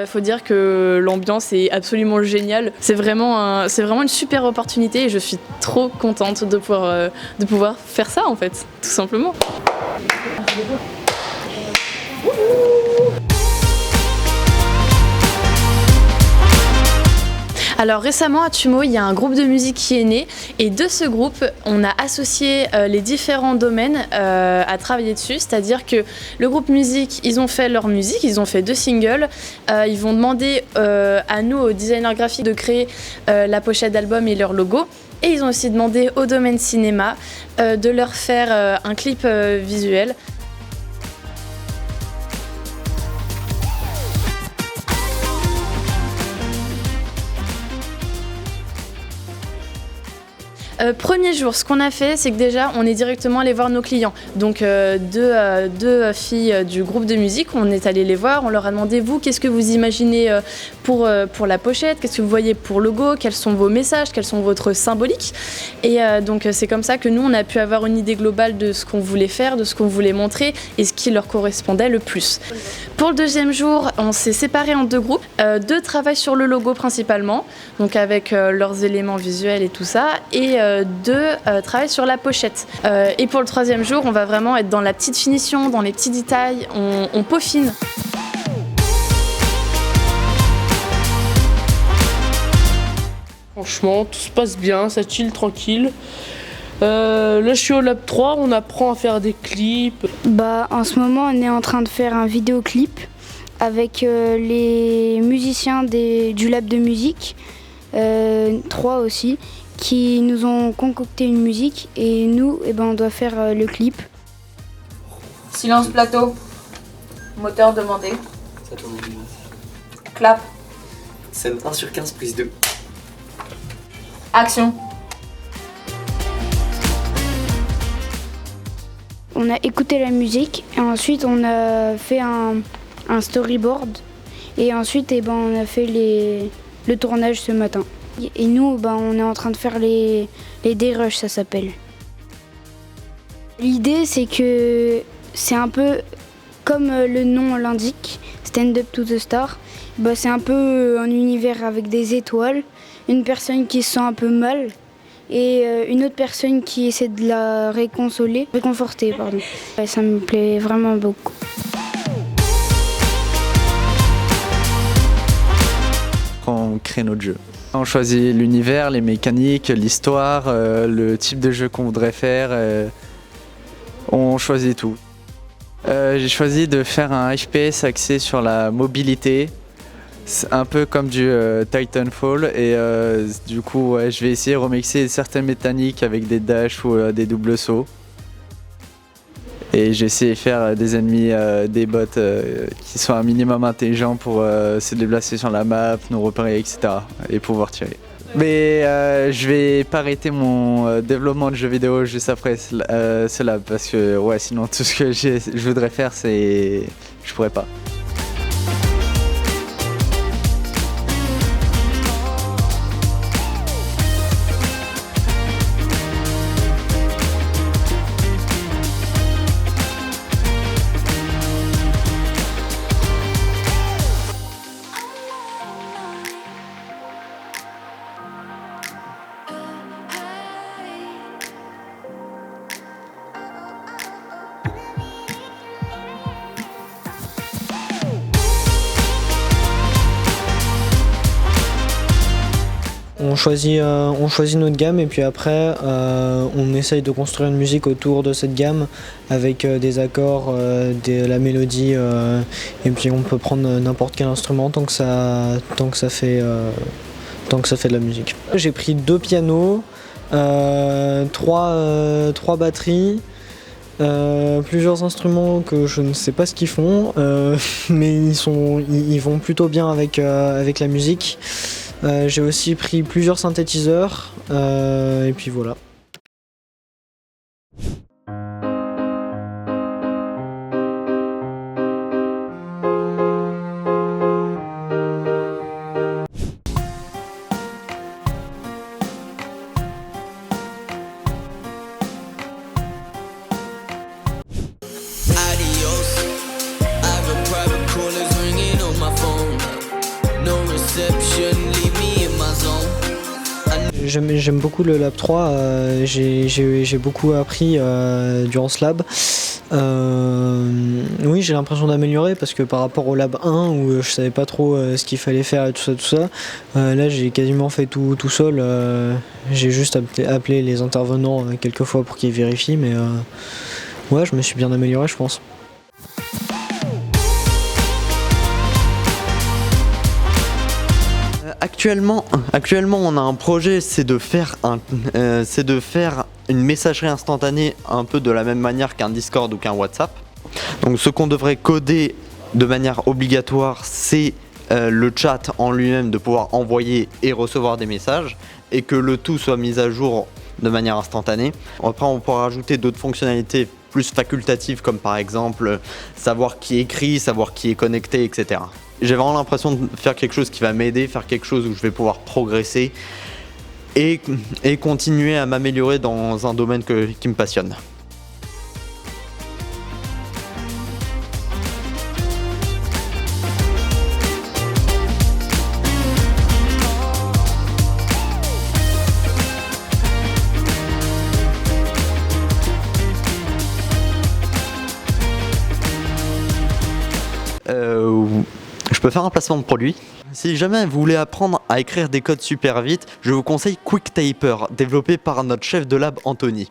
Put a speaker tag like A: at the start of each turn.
A: Faut dire que l'ambiance est absolument géniale. C'est vraiment une super opportunité et je suis trop contente de pouvoir faire ça en fait, tout simplement. Alors récemment à Tumo, il y a un groupe de musique qui est né et de ce groupe, on a associé les différents domaines à travailler dessus, c'est-à-dire que le groupe musique, ils ont fait leur musique, ils ont fait 2 singles, ils vont demander à nous, aux designers graphiques, de créer la pochette d'album et leur logo. Et ils ont aussi demandé au domaine cinéma de leur faire un clip visuel. Premier jour, ce qu'on a fait, c'est que déjà, on est directement allé voir nos clients. Donc, deux filles du groupe de musique, on est allé les voir, on leur a demandé, vous, qu'est-ce que vous imaginez pour la pochette, qu'est-ce que vous voyez pour le logo, quels sont vos messages, quels sont votre symboliques. Et donc, c'est comme ça que nous, on a pu avoir une idée globale de ce qu'on voulait faire, de ce qu'on voulait montrer et ce qui leur correspondait le plus. Pour le deuxième jour, on s'est séparés en 2 groupes. 2 travaillent sur le logo principalement, donc avec leurs éléments visuels et tout ça, et 2 travaillent sur la pochette. Et pour le 3e jour, on va vraiment être dans la petite finition, dans les petits détails, on peaufine.
B: Franchement, tout se passe bien, ça chill tranquille. Là, je suis au Lab 3, on apprend à faire des clips.
C: En ce moment, on est en train de faire un vidéoclip avec les musiciens du Lab de musique, 3 aussi, qui nous ont concocté une musique et nous, on doit faire le clip.
D: Silence plateau. Moteur demandé.
E: Ça tourne.
D: Clap.
E: Scène 1 sur 15, prise 2.
D: Action.
C: On a écouté la musique et ensuite on a fait un storyboard et ensuite on a fait le tournage ce matin. Et nous, on est en train de faire les dérushs, ça s'appelle. L'idée, c'est que c'est un peu comme le nom l'indique, Stand Up to the Star. C'est un peu un univers avec des étoiles, une personne qui se sent un peu mal et une autre personne qui essaie de la réconforter. Ça me plaît vraiment beaucoup.
F: On crée notre jeu. On choisit l'univers, les mécaniques, l'histoire, le type de jeu qu'on voudrait faire. On choisit tout. J'ai choisi de faire un FPS axé sur la mobilité. C'est un peu comme du Titanfall et du coup je vais essayer de remixer certaines mécaniques avec des dashs ou des doubles sauts. Et j'ai essayé de faire des ennemis, des bots qui soient un minimum intelligents pour se déplacer sur la map, nous repérer, etc. et pouvoir tirer. Mais je vais pas arrêter mon développement de jeux vidéo juste après cela parce que sinon tout ce que je voudrais faire, je pourrais pas.
G: On choisit notre gamme et puis après on essaye de construire une musique autour de cette gamme avec des accords, la mélodie et puis on peut prendre n'importe quel instrument tant que ça fait de la musique. J'ai pris 2 pianos, 3 batteries, plusieurs instruments que je ne sais pas ce qu'ils font mais ils vont plutôt bien avec la musique. J'ai aussi pris plusieurs synthétiseurs et puis voilà.
H: Adios. I have a private call is ringing on my phone.
G: J'aime beaucoup le Lab 3, j'ai beaucoup appris durant ce lab. Oui, j'ai l'impression d'améliorer parce que par rapport au Lab 1 où je savais pas trop ce qu'il fallait faire et tout ça, là j'ai quasiment fait tout seul. J'ai juste appelé les intervenants quelques fois pour qu'ils vérifient, mais ouais, je me suis bien amélioré, je pense.
H: Actuellement, on a un projet, c'est de faire une messagerie instantanée un peu de la même manière qu'un Discord ou qu'un WhatsApp. Donc ce qu'on devrait coder de manière obligatoire, c'est le chat en lui-même, de pouvoir envoyer et recevoir des messages, et que le tout soit mis à jour de manière instantanée. Après, on pourra rajouter d'autres fonctionnalités plus facultatives, comme par exemple savoir qui écrit, savoir qui est connecté, etc. J'ai vraiment l'impression de faire quelque chose qui va m'aider, faire quelque chose où je vais pouvoir progresser et continuer à m'améliorer dans un domaine qui me passionne. Je peux faire un placement de produit. Si jamais vous voulez apprendre à écrire des codes super vite, je vous conseille QuickTyper, développé par notre chef de lab Anthony.